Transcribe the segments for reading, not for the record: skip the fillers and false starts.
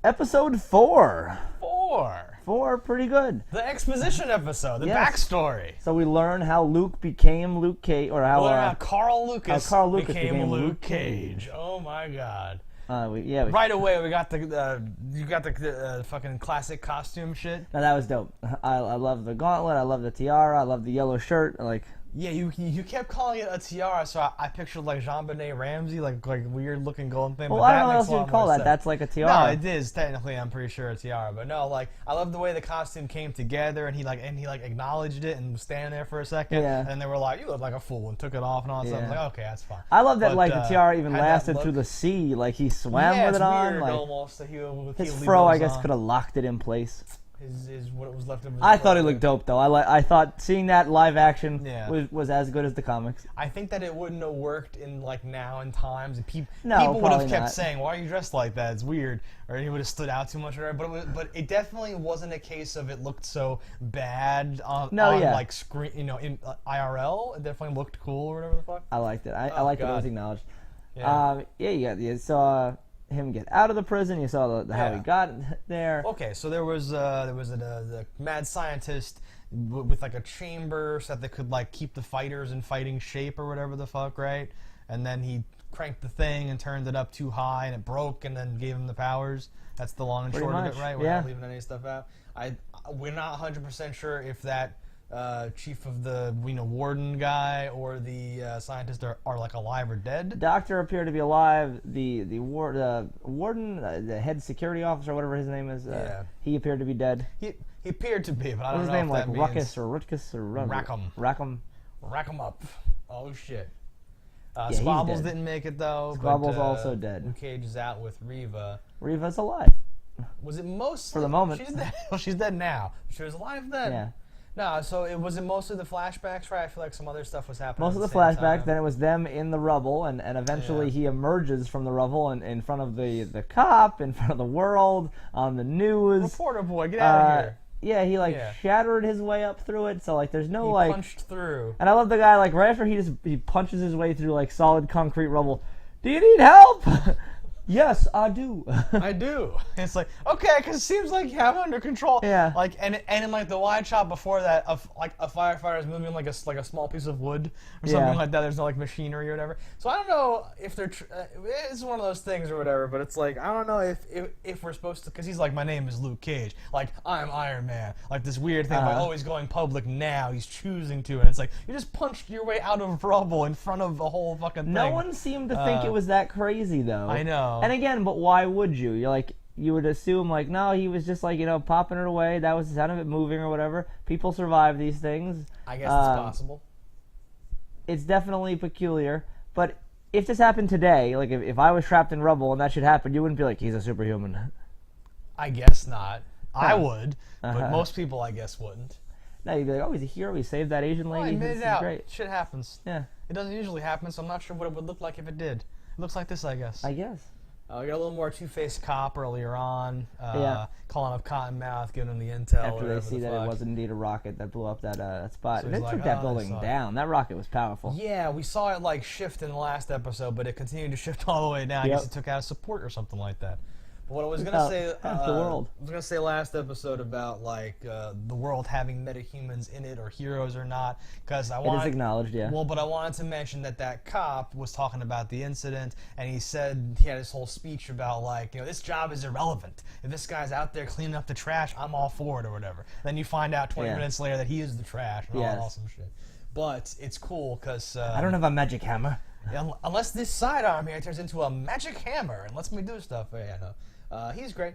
Episode 4. 4. 4, pretty good. The exposition episode, the backstory. So we learn how Luke became Luke Cage, or how Carl Lucas, became Luke Cage. Oh my God. Right away we got the fucking classic costume shit. No, that was dope. I love the gauntlet. I love the tiara. I love the yellow shirt. Yeah, you kept calling it a tiara, so I pictured like Jean-Benet Ramsey, like weird looking golden thing. Well, but I that don't know what makes else you would call that. That's like a tiara. No, it is technically. I'm pretty sure a tiara, but no, like I love the way the costume came together, and he acknowledged it and was standing there for a second, and then they were like, "You look like a fool," and took it off and all that stuff. I'm like, okay, that's fine. I love that the tiara even lasted through the sea. Like he swam with it on. Weird, almost. His fro, I guess, could have locked it in place. His what was left of his I thought he looked dope though. I thought seeing that live action was as good as the comics. I think that it wouldn't have worked in like now in times, and people would have kept saying, "Why are you dressed like that? It's weird," or he would have stood out too much, or whatever. But it definitely wasn't a case of it looked so bad on like screen, in IRL. It definitely looked cool or whatever the fuck. I liked it. I liked it. It was acknowledged. Yeah. You saw him get out of the prison. You saw how he got there. Okay, so there was the mad scientist with like a chamber so that they could like keep the fighters in fighting shape or whatever the fuck, right? And then he cranked the thing and turned it up too high and it broke and then gave him the powers. That's the long and short of it, right? We're not leaving any stuff out. We're not 100% sure if that chief of the warden guy or the scientist are like alive or dead. The doctor appeared to be alive. The warden, the head security officer, whatever his name is, he appeared to be dead. He appeared to be, but I don't know if that means. Ruckus or Rutkus or Rackham. Rackham up. Oh shit. Squabbles didn't make it though. Squabbles also dead. Luke Cage is out with Reva. Reva's alive. Was it mostly for the moment? She's dead. Well, she's dead now. She was alive then. Yeah. No, so it was mostly the flashbacks, right? I feel like some other stuff was happening. Most of the flashbacks, then it was them in the rubble, and eventually he emerges from the rubble in front of the cop, in front of the world, on the news. Reporter boy, get out of here. Yeah, he shattered his way up through it, so there's no he punched through. And I love the guy, right after he punches his way through solid concrete rubble. Do you need help? Yes, I do. I do. It's like, okay, because it seems like you have it under control. Yeah. And in the wide shot before that, a firefighter is moving like a small piece of wood or something like that. There's no machinery or whatever. So I don't know if they're. It's one of those things or whatever. But it's like I don't know if we're supposed to, because he's like, my name is Luke Cage. Like I'm Iron Man. Like this weird thing. Like he's going public now. He's choosing to, and it's like you just punched your way out of rubble in front of the whole fucking thing. No one seemed to think it was that crazy though. I know. And again, but why would you? You would assume no, he was just popping it away. That was the sound of it moving or whatever. People survive these things. I guess it's possible. It's definitely peculiar. But if this happened today, if I was trapped in rubble and that should happen, you wouldn't be like, he's a superhuman. I guess not. I would, but most people I guess wouldn't. No, you'd be like, oh, he's a hero. He saved that Asian lady. He made it out. Great. Shit happens. Yeah. It doesn't usually happen, so I'm not sure what it would look like if it did. It looks like this, I guess. I guess. We got a little more Two-Faced Cop earlier on, calling up Cottonmouth, giving him the intel. After they see that it was indeed a rocket that blew up that spot. So and it took that building down. That rocket was powerful. Yeah, we saw it shift in the last episode, but it continued to shift all the way down. I guess it took out support or something like that. But what I was gonna say, the world. I was gonna say last episode about the world having metahumans in it or heroes or not, because it is acknowledged, yeah. Well, but I wanted to mention that cop was talking about the incident, and he said he had his whole speech about this job is irrelevant. If this guy's out there cleaning up the trash, I'm all for it or whatever. Then you find out 20 minutes later that he is the trash and all that awesome shit. But it's cool because I don't have a magic hammer. Unless this sidearm here turns into a magic hammer and lets me do stuff. Yeah, no. He's great.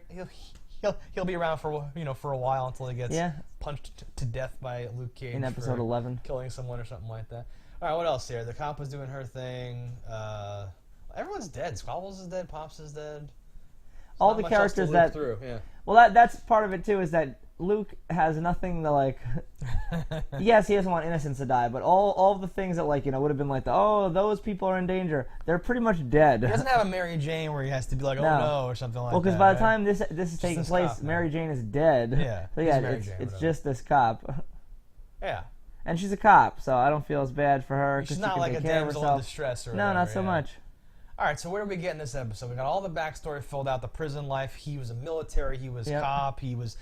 He'll be around for a while until he gets punched to death by Luke Cage in episode 11, killing someone or something like that. All right, what else here? The cop was doing her thing. Everyone's dead. Squabbles is dead. Pops is dead. All the characters that through. Yeah. Well, that's part of it too. Is that Luke has nothing to Yes, he doesn't want innocents to die, but all the things that would have been those people are in danger. They're pretty much dead. He doesn't have a Mary Jane where he has to be no or something like that. Well, because by the time this is taking place, Mary Jane is dead. Yeah. So it's just this cop. Yeah. And she's a cop, so I don't feel as bad for her. She's not like a damsel in distress or no, whatever, not so much. All right, so where do we get in this episode? We got all the backstory filled out, the prison life. He was a military, he was Yep. cop, he was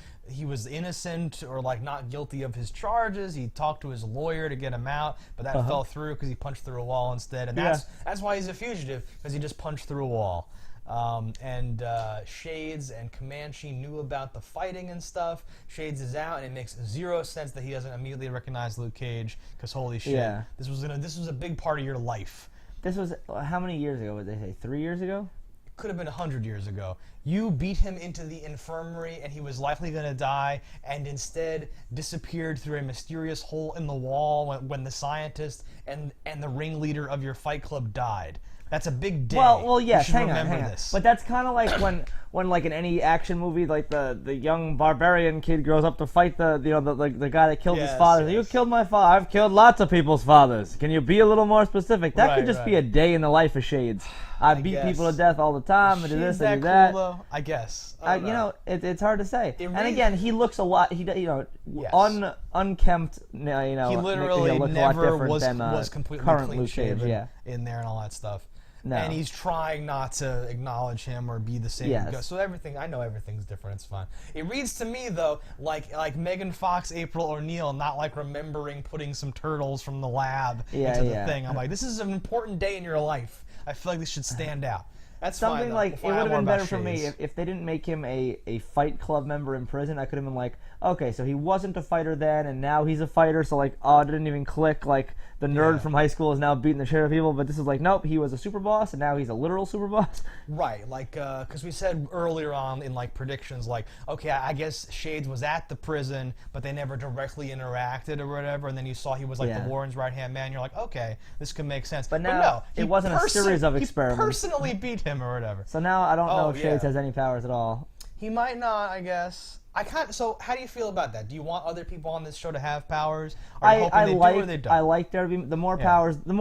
innocent or like not guilty of his charges. He talked to his lawyer to get him out, but that fell through because he punched through a wall instead. And that's why he's a fugitive, because he just punched through a wall. Shades and Comanche knew about the fighting and stuff. Shades is out, and it makes zero sense that he doesn't immediately recognize Luke Cage, because holy shit, Yeah. this was a big part of your life. This was, how many years ago would they say? 3 years ago? Could have been 100 years ago. You beat him into the infirmary and he was likely going to die, and instead disappeared through a mysterious hole in the wall when the scientist and the ringleader of your fight club died. That's a big day. Well, yes. You should Hang on. remember this. But that's kind of like when like in any action movie, like the young barbarian kid grows up to fight the guy that killed his Yes, father. yes. You killed my father. I've killed lots of people's fathers. Can you be a little more specific? That could Right, just right. be a day in the life of Shades. I beat guess. people to death all the time. I do this, Is I do that that. cool though? I guess. I don't It's hard to say. It And really- again, he looks a lot. Yes. Unkempt. He He literally looks a lot never different was than, completely current clean Luke Cage. shaven Yeah. in there and all that stuff. No. And he's trying not to acknowledge him or be the same. Yes. So I know everything's different. It's fine. It reads to me though like Megan Fox, April O'Neil, not like remembering putting some turtles from the lab into the thing. I'm like, this is an important day in your life. I feel like this should stand out. That's Something fine, though. like, We'll it find would out have more been better about for me Shades. if they didn't make him a fight club member in prison. I could have been like, okay, so he wasn't a fighter then, and now he's a fighter, so like, oh, it didn't even click, like, the nerd Yeah. from high school is now beating the shit out of people, but this is like, nope, he was a super boss, and now he's a literal super boss. Right, like, because we said earlier on in, like, predictions, like, okay, I guess Shades was at the prison, but they never directly interacted or whatever, and then you saw he was, like, Yeah. the Warren's right-hand man, you're like, okay, this could make sense. But now, no, it he wasn't a series of experiments. He personally beat him or whatever. So now I don't know Oh, if Shades yeah. has any powers at all. He might not, I guess. So how do you feel about that? Do you want other people on this show to have powers? Are you hoping they do or they don't? I like there to be the more powers, the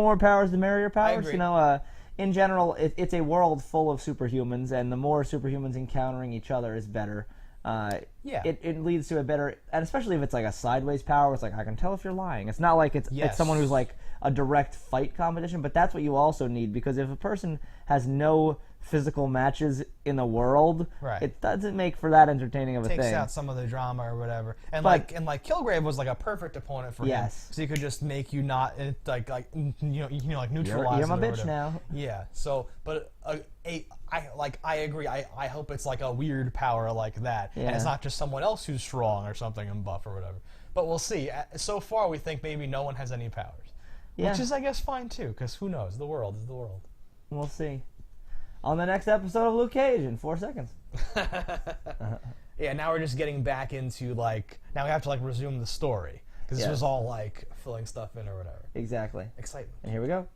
merrier powers. agree. You know, in general, it's a world full of superhumans, and the more superhumans encountering each other is better. Yeah. It leads to a better, and especially if it's like a sideways power. It's like, I can tell if you're lying. It's not like it's Yes. someone who's like a direct fight competition, but that's what you also need, because if a person has no physical matches in the world, Right. it doesn't make for that entertaining of a Takes thing. out some of the drama or whatever, and But- like Kilgrave was like a perfect opponent for him, Yes. so he could just make you not like like neutralize. You're my it or bitch whatever. now. Yeah. So, but I agree. I hope it's like a weird power like that, and it's Yeah. not just someone else who's strong or something and buff or whatever. But we'll see. So far, we think maybe no one has any powers, Yeah. which is I guess fine too, because who knows? The world is the world. We'll see. On the next episode of Luke Cage in 4 seconds. Yeah, now we're just getting back into like now we have to like resume the story because this Yeah. was all like filling stuff in or whatever. Exactly. Excitement. And here we go.